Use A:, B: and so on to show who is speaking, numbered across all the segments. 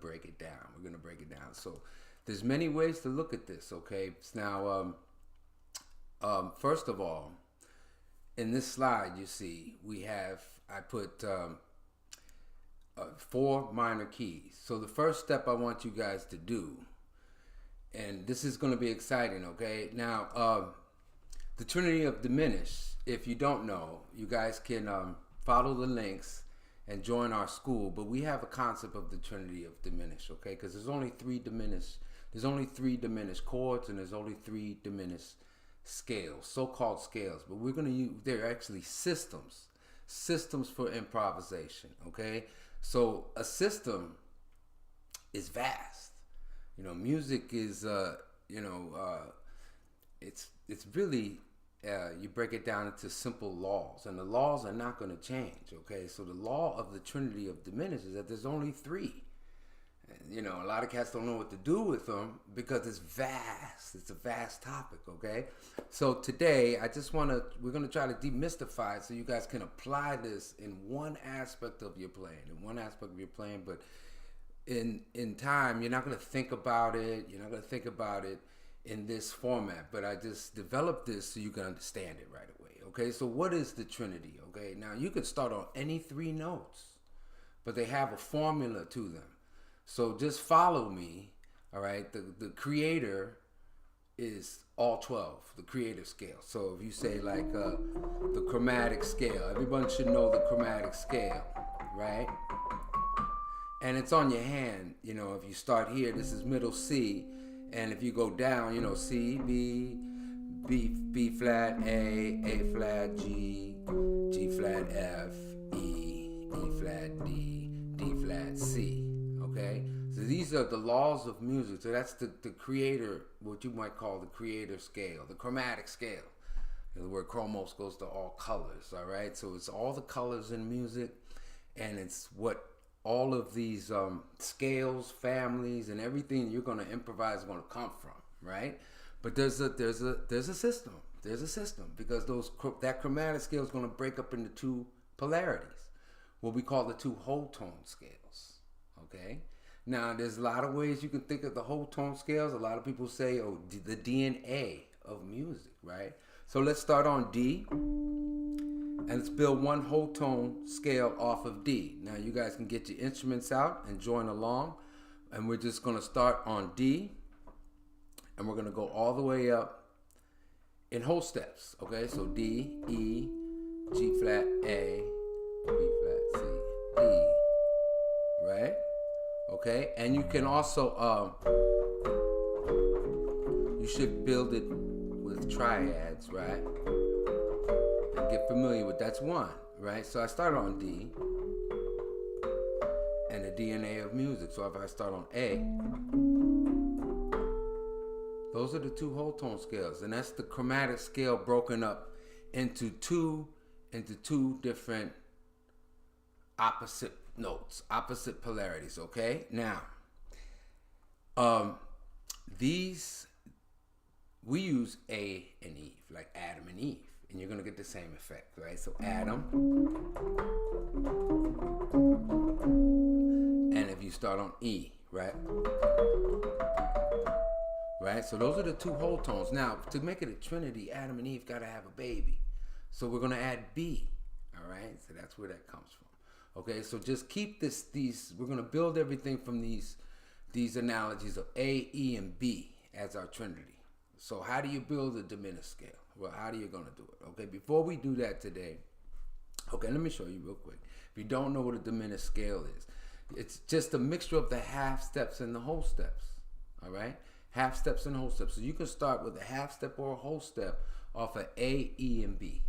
A: break it down. We're going to break it down. So there's many ways to look at this, okay? Now, first of all, in this slide, you see, I put 4 minor keys. So the first step I want you guys to do, and this is going to be exciting, okay? Now, the Trinity of Diminish, if you don't know, you guys can follow the links and join our school, but we have a concept of the Trinity of Diminish, okay? Because there's only 3 diminished chords, and there's only 3 diminished scales, so-called scales, but we're going to use, they're actually systems for improvisation, okay? So a system is vast. You know, music is, it's really, you break it down into simple laws, and the laws are not going to change, okay? So the law of the Trinity of Diminish is that there's only 3. And, you know, a lot of cats don't know what to do with them because it's vast. It's a vast topic, okay? So today, we're going to try to demystify it so you guys can apply this in one aspect of your playing, but in time, you're not going to think about it. You're not going to think about it in this format, but I just developed this so you can understand it right away, okay? So what is the Trinity, okay? Now, you could start on any 3 notes, but they have a formula to them. So just follow me, all right? The creator is all 12, the creative scale. So if you say like the chromatic scale, everyone should know the chromatic scale, right? And it's on your hand, you know, if you start here, this is middle C, and if you go down, you know, C, B, B flat, A flat, G flat, F, E flat, D flat, C. Okay, so these are the laws of music. So that's the creator, what you might call the creative scale, the chromatic scale. The word chromos goes to all colors, all right? So it's all the colors in music, and it's what all of these scales, families, and everything you're going to improvise is going to come from, right? But there's a system. There's a system because that chromatic scale is going to break up into 2 polarities, what we call the 2 whole tone scales. Okay. Now, there's a lot of ways you can think of the whole tone scales. A lot of people say, oh, the DNA of music, right? So let's start on D, and let's build 1 whole tone scale off of D. Now, you guys can get your instruments out and join along, and we're just going to start on D, and we're going to go all the way up in whole steps, okay? So D, E, G flat, A, B flat, C, D, right? Okay, and you can also, you should build it with triads, right? And get familiar with, that's 1, right? So I started on D, and the DNA of music. So if I start on A, those are the 2 whole tone scales, and that's the chromatic scale broken up into two different opposite notes, opposite polarities, okay? Now, we use A and Eve, like Adam and Eve, and you're gonna get the same effect, right? So Adam, and if you start on E, right? Right, so those are the 2 whole tones. Now, to make it a trinity, Adam and Eve gotta have a baby. So we're gonna add B, all right? So that's where that comes from. Okay, so just keep we're going to build everything from these analogies of A, E, and B as our trinity. So how do you build a diminished scale? Well, how are you going to do it? Okay, before we do that today, okay, let me show you real quick. If you don't know what a diminished scale is, it's just a mixture of the half steps and the whole steps, all right? Half steps and whole steps. So you can start with a half step or a whole step off of A, E, and B.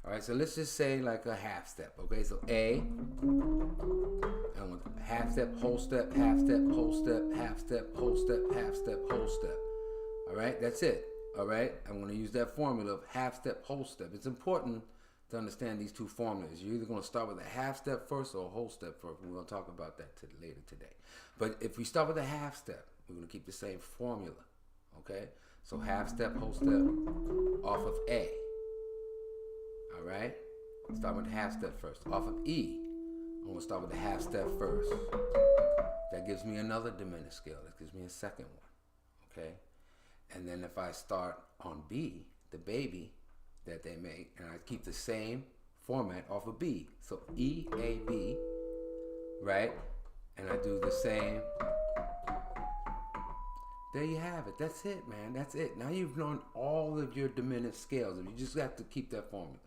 A: All right, so let's just say like a half step, okay? So A, and with half step, whole step, half step, whole step, half step, whole step, half step, whole step. All right, that's it, all right? I'm gonna use that formula of half step, whole step. It's important to understand these 2 formulas. You're either gonna start with a half step first or a whole step first. We're gonna talk about that later today. But if we start with a half step, we're gonna keep the same formula, okay? So half step, whole step, off of A. All right, start with half step first, off of E, I'm going to start with the half step first. That gives me another diminished scale. That gives me a second one. Okay? And then if I start on B, the baby that they make, and I keep the same format off of B. So E, A, B, right? And I do the same. There you have it. That's it, man. That's it. Now you've learned all of your diminished scales. You just have to keep that formula.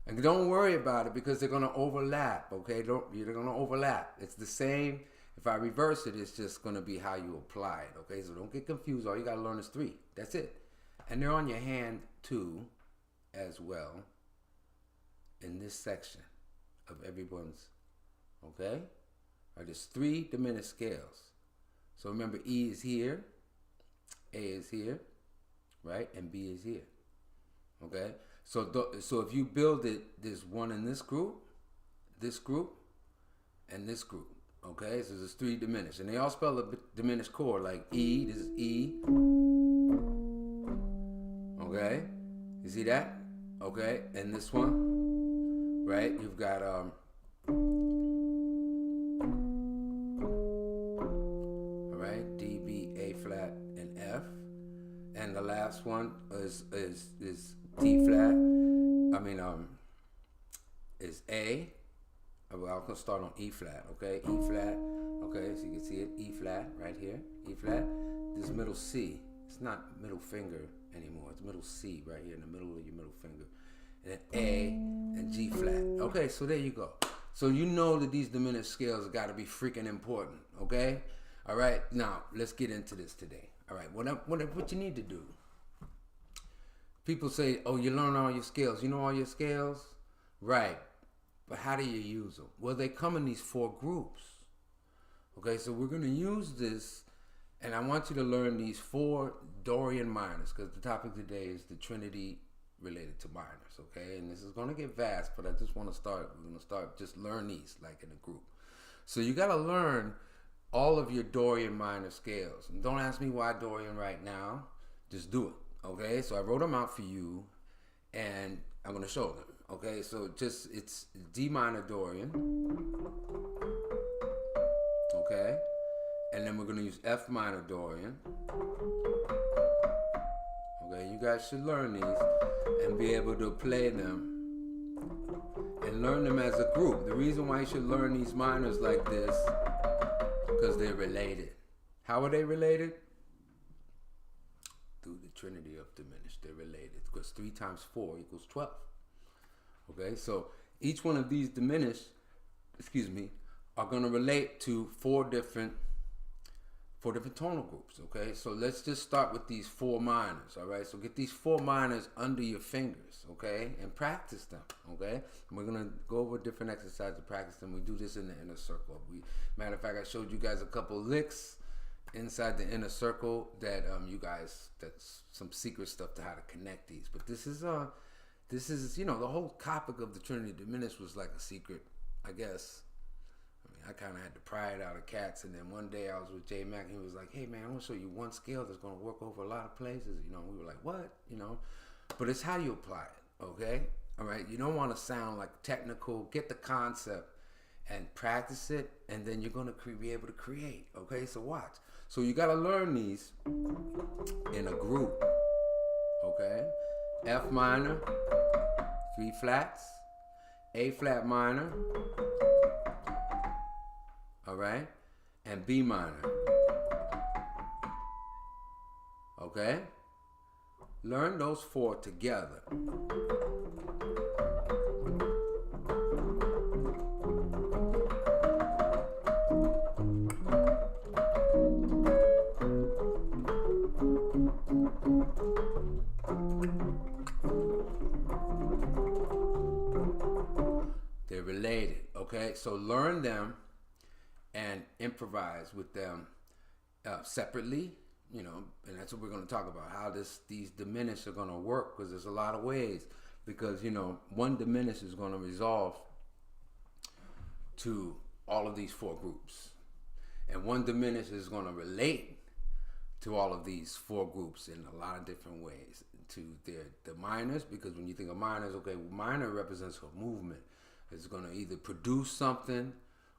A: And don't worry about it because they're going to overlap, okay? They're going to overlap. It's the same. If I reverse it, it's just going to be how you apply it, okay? So don't get confused. All you got to learn is 3. That's it. And they're on your hand, too, as well, in this section of everyone's, okay? All right, there's 3 diminished scales. So remember, E is here, A is here, right? And B is here, okay? So if you build it, there's 1 in this group, and this group, okay? So there's 3 diminished. And they all spell a diminished chord, like E, this is E, okay? You see that? Okay, and this one, right? You've got, all right, D, B, A flat, and F. And the last one is T flat. Is A. Well, I'm gonna start on E flat, okay? E flat, okay, so you can see it, E flat right here, E flat. This middle C, it's not middle finger anymore, it's middle C right here in the middle of your middle finger. And then A and G flat. Okay, so there you go. So you know that these diminished scales got to be freaking important, okay? All right, now let's get into this today. All right, what you need to do. People say, oh, you learn all your scales. You know all your scales? Right. But how do you use them? Well, they come in these 4 groups. Okay, so we're going to use this, and I want you to learn these 4 Dorian minors, because the topic today is the Trinity related to minors, okay? And this is going to get vast, but I just want to start. We're going to start, just learn these, like in a group. So you got to learn all of your Dorian minor scales. And don't ask me why Dorian right now. Just do it, okay? So I wrote them out for you, and I'm going to show them. Okay, so it's D minor Dorian, okay, and then we're going to use F minor Dorian, okay, you guys should learn these and be able to play them and learn them as a group. The reason why you should learn these minors like this, because they're related. How are they related? Through the Trinity of Diminish, they're related, because 3 times 4 equals 12. Okay, so each one of these diminished, are going to relate to 4 different tonal groups. Okay, so let's just start with these 4 minors. All right, so get these 4 minors under your fingers. Okay, and practice them. Okay, and we're gonna go over different exercises to practice them. We do this in the inner circle. Matter of fact, I showed you guys a couple licks inside the inner circle that that's some secret stuff to how to connect these. But this is the whole topic of the Trinity Diminished was like a secret, I guess. I mean, I kind of had to pry it out of cats, and then one day I was with J Mac, and he was like, hey man, I want to show you one scale that's going to work over a lot of places. We were like, what? But it's how you apply it, okay? All right, you don't want to sound like technical. Get the concept and practice it, and then you're going to be able to create, okay? So watch. So you got to learn these in a group, okay? F minor, 3 flats, A flat minor, all right, and B minor, okay? Learn those 4 together. They're related, okay? So learn them and improvise with them separately, and that's what we're going to talk about, how these diminished are going to work, because there's a lot of ways, because, one diminished is going to resolve to all of these 4 groups, and one diminished is going to relate to all of these 4 groups in a lot of different ways, to the minors, because when you think of minors, okay, minor represents a movement. It's going to either produce something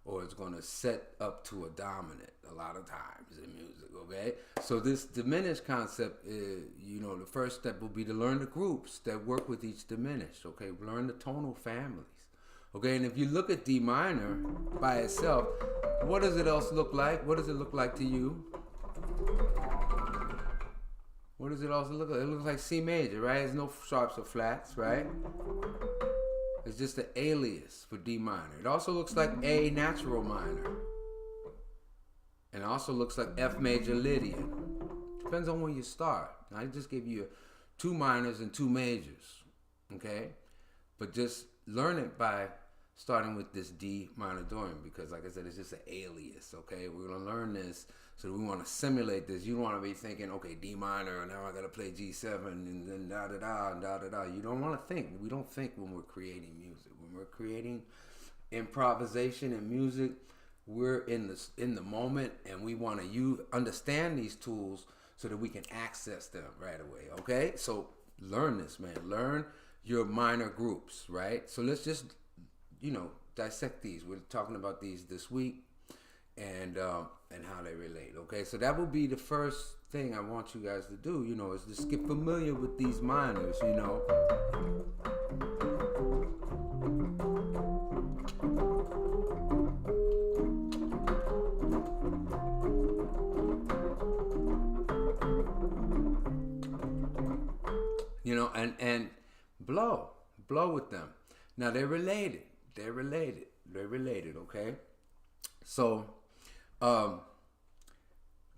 A: or it's going to set up to a dominant a lot of times in music, okay? So this diminished concept is, the first step will be to learn the groups that work with each diminished, okay? Learn the tonal families, okay? And if you look at D minor by itself, what does it else look like? What does it look like to you? What does it also look like? It looks like C major, right? There's no sharps or flats, right? It's just an alias for D minor. It also looks like A natural minor. And it also looks like F major Lydian. Depends on where you start. I just gave you 2 minors and 2 majors, okay? But just learn it by starting with this D minor Dorian, because like I said, it's just an alias, okay? We're gonna learn this, so we wanna simulate this. You don't wanna be thinking, okay, D minor, and now I gotta play G7, and then da-da-da, and da-da-da. You don't wanna think. We don't think when we're creating music. When we're creating improvisation and music, we're in the moment, and we wanna understand these tools so that we can access them right away, okay? So learn this, man. Learn your minor groups, right? So let's just dissect these. We're talking about these this week and how they relate. Okay, so that will be the first thing I want you guys to do, is just get familiar with these minors, and blow with them. Now they're related. They're related, okay? So,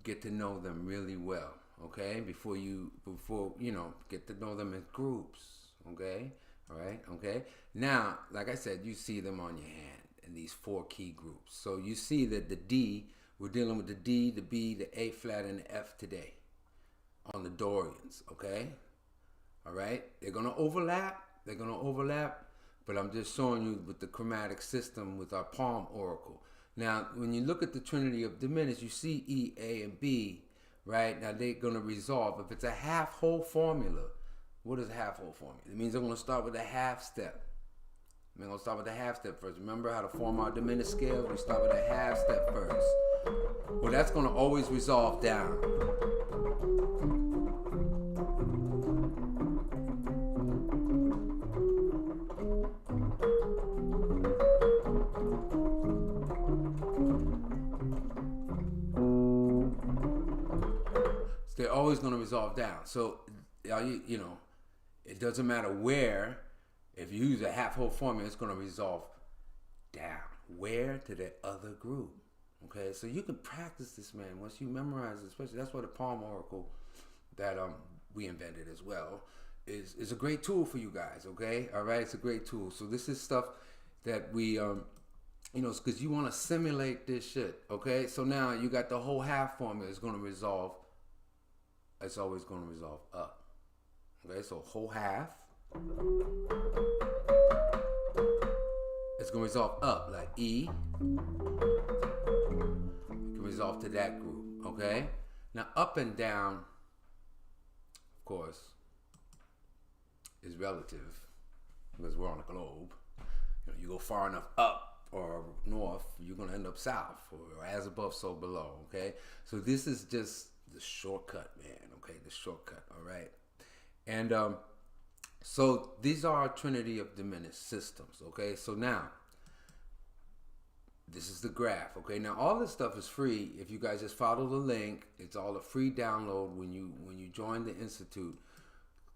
A: get to know them really well, okay? Before get to know them in groups, okay? All right, okay? Now, like I said, you see them on your hand in these 4 key groups. So you see that the D, we're dealing with the D, the B, the A flat, and the F today on the Dorians, okay? All right? They're going to overlap, but I'm just showing you with the chromatic system with our palm oracle. Now, when you look at the Trinity of Diminish, you see E, A, and B, right? Now, they're going to resolve. If it's a half-whole formula, what is a half-whole formula? It means I'm going to start with a half step. I'm going to start with a half step first. Remember how to form our diminished scales? We start with a half step first. Well, that's going to always resolve down. They're always going to resolve down. So, it doesn't matter where. If you use a half-whole formula, it's going to resolve down. Where? To the other group. Okay? So you can practice this, man. Once you memorize it, especially, that's why the palm oracle that we invented as well is a great tool for you guys. Okay? All right? It's a great tool. So this is stuff that we, because you want to simulate this shit. Okay? So now you got the whole half formula is going to resolve. It's always going to resolve up. Okay, so whole half. It's going to resolve up, like E. It can resolve to that group, okay? Now, up and down, of course, is relative because we're on a globe. You go far enough up or north, you're going to end up south, or as above, so below, okay? So this is just the shortcut, man, okay? The shortcut, all right? And so these are our Trinity of Diminished systems, okay? So now, this is the graph, okay? Now, all this stuff is free. If you guys just follow the link, it's all a free download when you join the Institute.